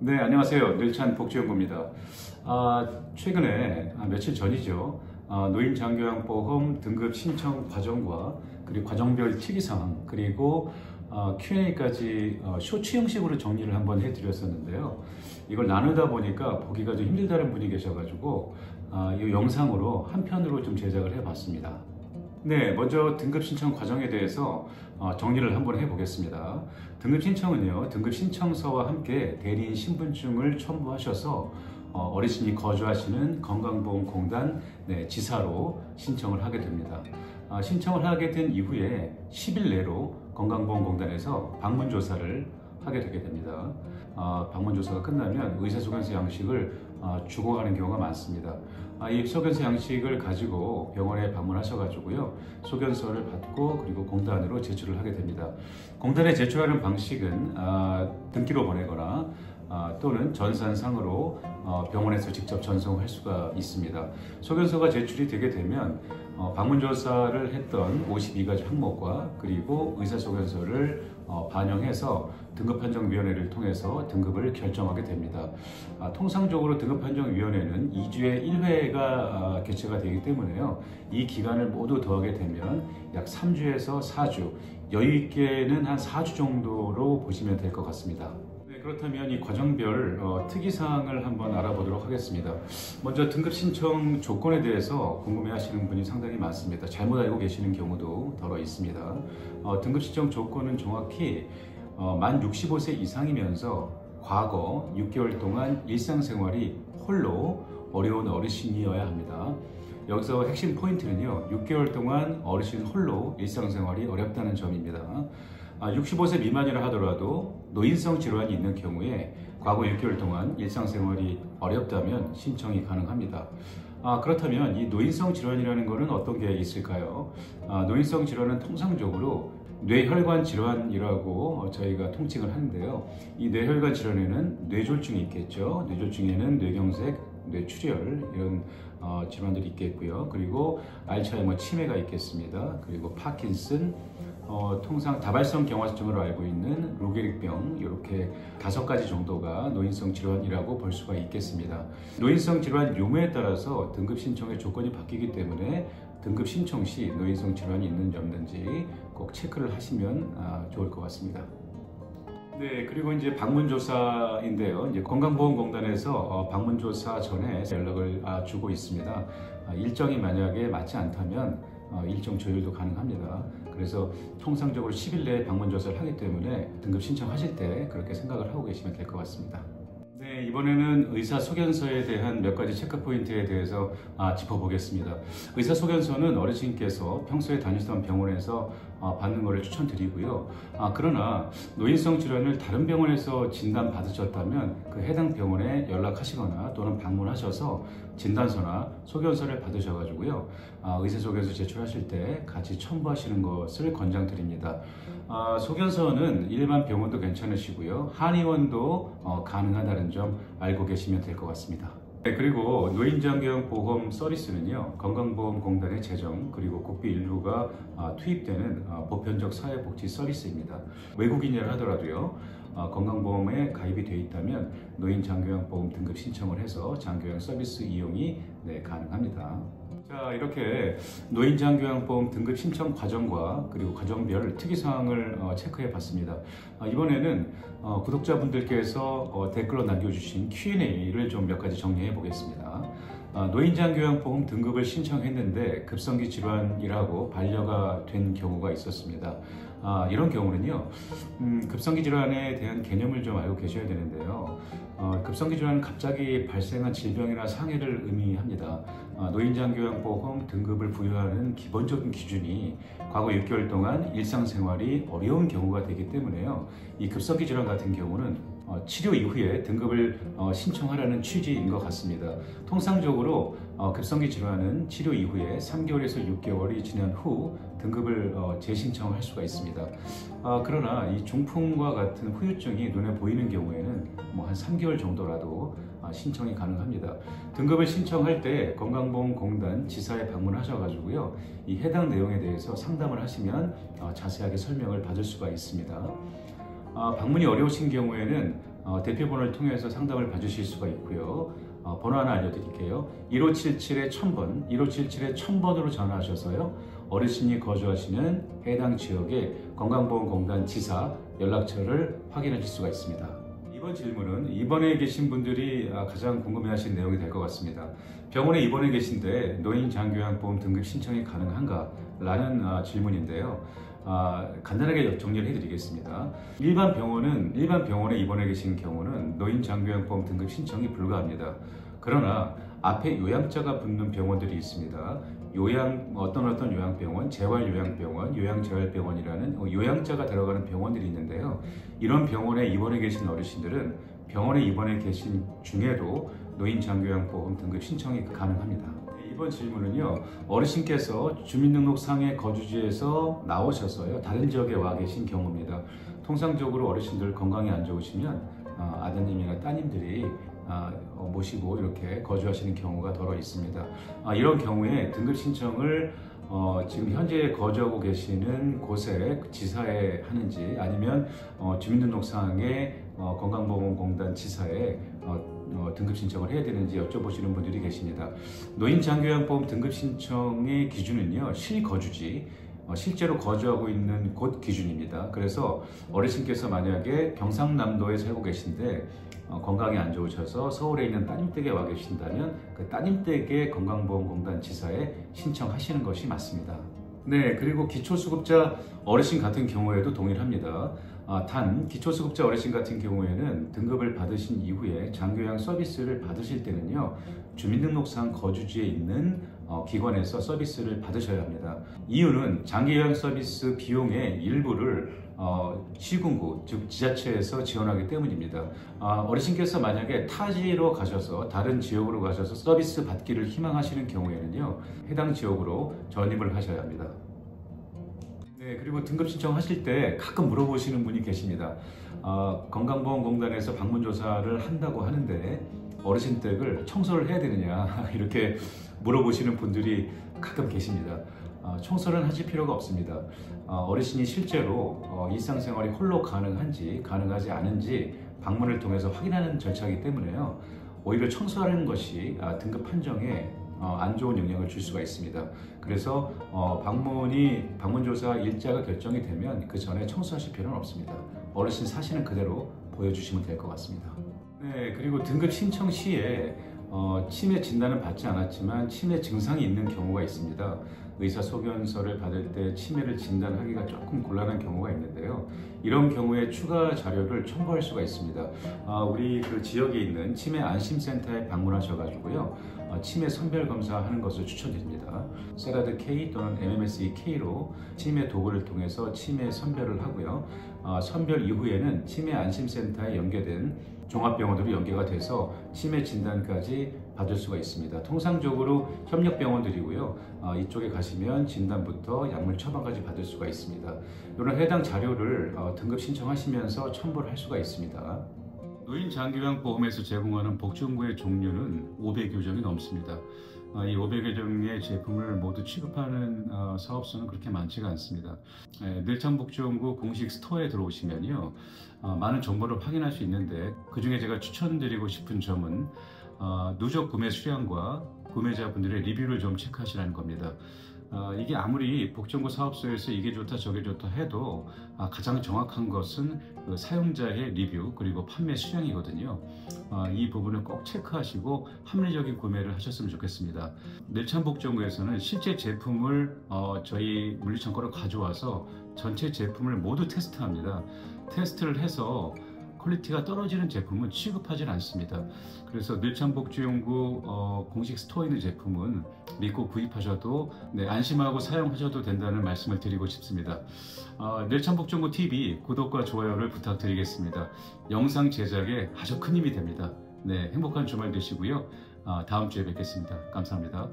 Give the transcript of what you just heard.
네, 안녕하세요. 늘찬 복지연구입니다. 최근에 며칠 전이죠. 노인장교양보험 등급 신청 과정과 그리고 과정별 특이사항 그리고 Q&A까지 쇼츠 형식으로 정리를 한번 해드렸었는데요. 이걸 나누다 보니까 보기가 좀 힘들다는 분이 계셔가지고 이 영상으로 한 편으로 좀 제작을 해봤습니다. 네, 먼저 등급 신청 과정에 대해서 정리를 한번 해보겠습니다. 등급 신청은요, 등급 신청서와 함께 대리인 신분증을 첨부하셔서 어르신이 거주하시는 건강보험공단 지사로 신청을 하게 됩니다. 신청을 하게 된 이후에 10일 내로 건강보험공단에서 방문조사를 하게 되게 됩니다. 방문조사가 끝나면 의사소견서 양식을 주고 가는 경우가 많습니다. 이 소견서 양식을 가지고 병원에 방문하셔가지고요, 소견서를 받고 그리고 공단으로 제출을 하게 됩니다. 공단에 제출하는 방식은 등기로 보내거나 또는 전산상으로 병원에서 직접 전송할 수가 있습니다. 소견서가 제출이 되게 되면 방문조사를 했던 52가지 항목과 그리고 의사소견서를 반영해서 등급판정위원회를 통해서 등급을 결정하게 됩니다. 통상적으로 등급판정위원회는 2주에 1회가 개최가 되기 때문에요. 이 기간을 모두 더하게 되면 약 3주에서 4주, 여유있게는 한 4주 정도로 보시면 될 것 같습니다. 그렇다면 이 과정별 특이사항을 한번 알아보도록 하겠습니다. 먼저 등급 신청 조건에 대해서 궁금해하시는 분이 상당히 많습니다. 잘못 알고 계시는 경우도 더러 있습니다. 등급 신청 조건은 정확히 만 65세 이상이면서 과거 6개월 동안 일상생활이 홀로 어려운 어르신이어야 합니다. 여기서 핵심 포인트는요, 6개월 동안 어르신 홀로 일상생활이 어렵다는 점입니다. 65세 미만이라 하더라도 노인성 질환이 있는 경우에 과거 6개월 동안 일상생활이 어렵다면 신청이 가능합니다. 그렇다면 이 노인성 질환이라는 것은 어떤 게 있을까요? 노인성 질환은 통상적으로 뇌혈관 질환이라고 저희가 통칭을 하는데요. 이 뇌혈관 질환에는 뇌졸중이 있겠죠. 뇌졸중에는 뇌경색, 뇌출혈 이런 질환들이 있겠고요. 그리고 알츠하이머 치매가 있겠습니다. 그리고 파킨슨, 통상 다발성 경화증으로 알고 있는 로게릭병, 이렇게 5가지 정도가 노인성 질환이라고 볼 수가 있겠습니다. 노인성 질환 유무에 따라서 등급 신청의 조건이 바뀌기 때문에 등급 신청 시 노인성 질환이 있는지 없는지 꼭 체크를 하시면 좋을 것 같습니다. 네, 그리고 이제 방문조사인데요. 이제 건강보험공단에서 방문조사 전에 연락을 주고 있습니다. 일정이 만약에 맞지 않다면 일정 조율도 가능합니다. 그래서 통상적으로 10일 내에 방문조사를 하기 때문에 등급 신청하실 때 그렇게 생각을 하고 계시면 될 것 같습니다. 네, 이번에는 의사소견서에 대한 몇 가지 체크 포인트에 대해서 짚어보겠습니다. 의사소견서는 어르신께서 평소에 다니시던 병원에서 받는 것을 추천드리고요. 그러나 노인성 질환을 다른 병원에서 진단받으셨다면 그 해당 병원에 연락하시거나 또는 방문하셔서 진단서나 소견서를 받으셔가지고요, 의사소견서 제출하실 때 같이 첨부하시는 것을 권장드립니다. 소견서는 일반 병원도 괜찮으시고요, 한의원도 가능하다는 점 알고 계시면 될 것 같습니다. 네, 그리고 노인장교양보험 서비스는요, 건강보험공단의 재정 그리고 국비 일부가 투입되는 보편적 사회복지 서비스입니다. 외국인이라 하더라도요, 건강보험에 가입이 되어 있다면 노인장교양보험 등급 신청을 해서 장교양 서비스 이용이 가능합니다. 자, 이렇게 노인장교양보험 등급 신청 과정과 그리고 과정별 특이사항을 체크해 봤습니다. 이번에는 구독자분들께서 댓글로 남겨주신 Q&A를 좀 몇 가지 정리해 보겠습니다. 노인장교양보험 등급을 신청했는데 급성기 질환이라고 반려가 된 경우가 있었습니다. 이런 경우는요, 급성기 질환에 대한 개념을 좀 알고 계셔야 되는데요. 급성기 질환은 갑자기 발생한 질병이나 상해를 의미합니다. 노인장교양보험 등급을 부여하는 기본적인 기준이 과거 6개월 동안 일상생활이 어려운 경우가 되기 때문에요. 이 급성기 질환 같은 경우는 치료 이후에 등급을 신청하라는 취지인 것 같습니다. 통상적으로 급성기 질환은 치료 이후에 3개월에서 6개월이 지난 후 등급을 재신청할 수가 있습니다. 그러나 이 중풍과 같은 후유증이 눈에 보이는 경우에는 한 3개월 정도라도 신청이 가능합니다. 등급을 신청할 때 건강보험공단 지사에 방문하셔가지고요, 이 해당 내용에 대해서 상담을 하시면 자세하게 설명을 받을 수가 있습니다. 방문이 어려우신 경우에는 대표번호를 통해서 상담을 받으실 수가 있고요. 번호 하나 알려드릴게요. 1577-1000번, 1577-1000번으로 전화하셔서요. 어르신이 거주하시는 해당 지역의 건강보험공단 지사 연락처를 확인하실 수가 있습니다. 이번 질문은 입원해 계신 분들이 가장 궁금해하시는 내용이 될 것 같습니다. 병원에 입원해 계신데 노인 장기요양보험 등급 신청이 가능한가? 라는 질문인데요. 간단하게 정리를 해드리겠습니다. 일반 병원에 입원해 계신 경우는 노인 장기요양보험 등급 신청이 불가합니다. 그러나 앞에 요양자가 붙는 병원들이 있습니다. 어떤 요양병원, 재활요양병원, 요양재활병원이라는 요양자가 들어가는 병원들이 있는데요. 이런 병원에 입원해 계신 어르신들은 병원에 입원해 계신 중에도 노인 장기요양보험 등급 신청이 가능합니다. 이번 질문은요, 어르신께서 주민등록상의 거주지에서 나오셔서요, 다른 지역에 와 계신 경우입니다. 통상적으로 어르신들 건강이 안 좋으시면 아드님이나 따님들이 모시고 이렇게 거주하시는 경우가 더러 있습니다. 이런 경우에 등급 신청을 지금 현재 거주하고 계시는 곳에 지사에 하는지 아니면 주민등록상의 건강보험공단 지사에 등급 신청을 해야 되는지 여쭤보시는 분들이 계십니다. 노인 장기요양보험 등급 신청의 기준은요, 실거주지, 실제로 거주하고 있는 곳 기준입니다. 그래서 어르신께서 만약에 경상남도에 살고 계신데 건강이 안 좋으셔서 서울에 있는 따님댁에 와 계신다면 그 따님댁의 건강보험공단 지사에 신청하시는 것이 맞습니다. 네, 그리고 기초수급자 어르신 같은 경우에도 동일합니다. 단 기초수급자 어르신 같은 경우에는 등급을 받으신 이후에 장기요양 서비스를 받으실 때는요, 주민등록상 거주지에 있는 기관에서 서비스를 받으셔야 합니다. 이유는 장기요양 서비스 비용의 일부를 시군구, 즉 지자체에서 지원하기 때문입니다. 어르신께서 만약에 타지로 가셔서 다른 지역으로 가셔서 서비스 받기를 희망하시는 경우에는요, 해당 지역으로 전입을 하셔야 합니다. 네, 그리고 등급 신청하실 때 가끔 물어보시는 분이 계십니다. 건강보험공단에서 방문조사를 한다고 하는데 어르신 댁을 청소를 해야 되느냐 이렇게 물어보시는 분들이 가끔 계십니다. 청소는 하실 필요가 없습니다. 어르신이 실제로 일상생활이 홀로 가능하지 않은지 방문을 통해서 확인하는 절차이기 때문에요. 오히려 청소하는 것이 등급 판정에 안 좋은 영향을 줄 수가 있습니다. 그래서 방문조사 일자가 결정이 되면 그 전에 청소하실 필요는 없습니다. 어르신 사시는 그대로 보여주시면 될 것 같습니다. 네, 그리고 등급 신청 시에 치매 진단은 받지 않았지만 치매 증상이 있는 경우가 있습니다. 의사소견서를 받을 때 치매를 진단하기가 조금 곤란한 경우가 있는데요. 이런 경우에 추가 자료를 첨부할 수가 있습니다. 우리 그 지역에 있는 치매 안심센터에 방문하셔가지고요, 치매 선별 검사하는 것을 추천드립니다. 세라드 K 또는 MMSE K로 치매 도구를 통해서 치매 선별을 하고요. 선별 이후에는 치매 안심센터에 연계된 종합병원으로 연계가 돼서 치매 진단까지 받을 수가 있습니다. 통상적으로 협력병원들이고요. 이쪽에 가시면 진단부터 약물 처방까지 받을 수가 있습니다. 이런 해당 자료를 등급 신청하시면서 첨부를 할 수가 있습니다. 노인 장기요양보험에서 제공하는 복지정보의 종류는 500여 종이 넘습니다. 이 500여 종의 제품을 모두 취급하는 사업소는 그렇게 많지가 않습니다. 늘창복지연구 공식 스토어에 들어오시면요, 많은 정보를 확인할 수 있는데 그 중에 제가 추천드리고 싶은 점은 누적 구매 수량과 구매자분들의 리뷰를 좀 체크하시라는 겁니다. 이게 아무리 복지정보 사업소에서 이게 좋다 저게 좋다 해도 가장 정확한 것은 그 사용자의 리뷰 그리고 판매 수량이거든요. 이 부분을 꼭 체크하시고 합리적인 구매를 하셨으면 좋겠습니다. 늘창복지연구에서는 실제 제품을 저희 물리창고로 가져와서 전체 제품을 모두 테스트합니다. 테스트를 해서 퀄리티가 떨어지는 제품은 취급하지 않습니다. 그래서 늘창복지연구 공식 스토어에 있는 제품은 믿고 구입하셔도 안심하고 사용하셔도 된다는 말씀을 드리고 싶습니다. 늘창복지연구 TV 구독과 좋아요를 부탁드리겠습니다. 영상 제작에 아주 큰 힘이 됩니다. 네, 행복한 주말 되시고요. 다음 주에 뵙겠습니다. 감사합니다.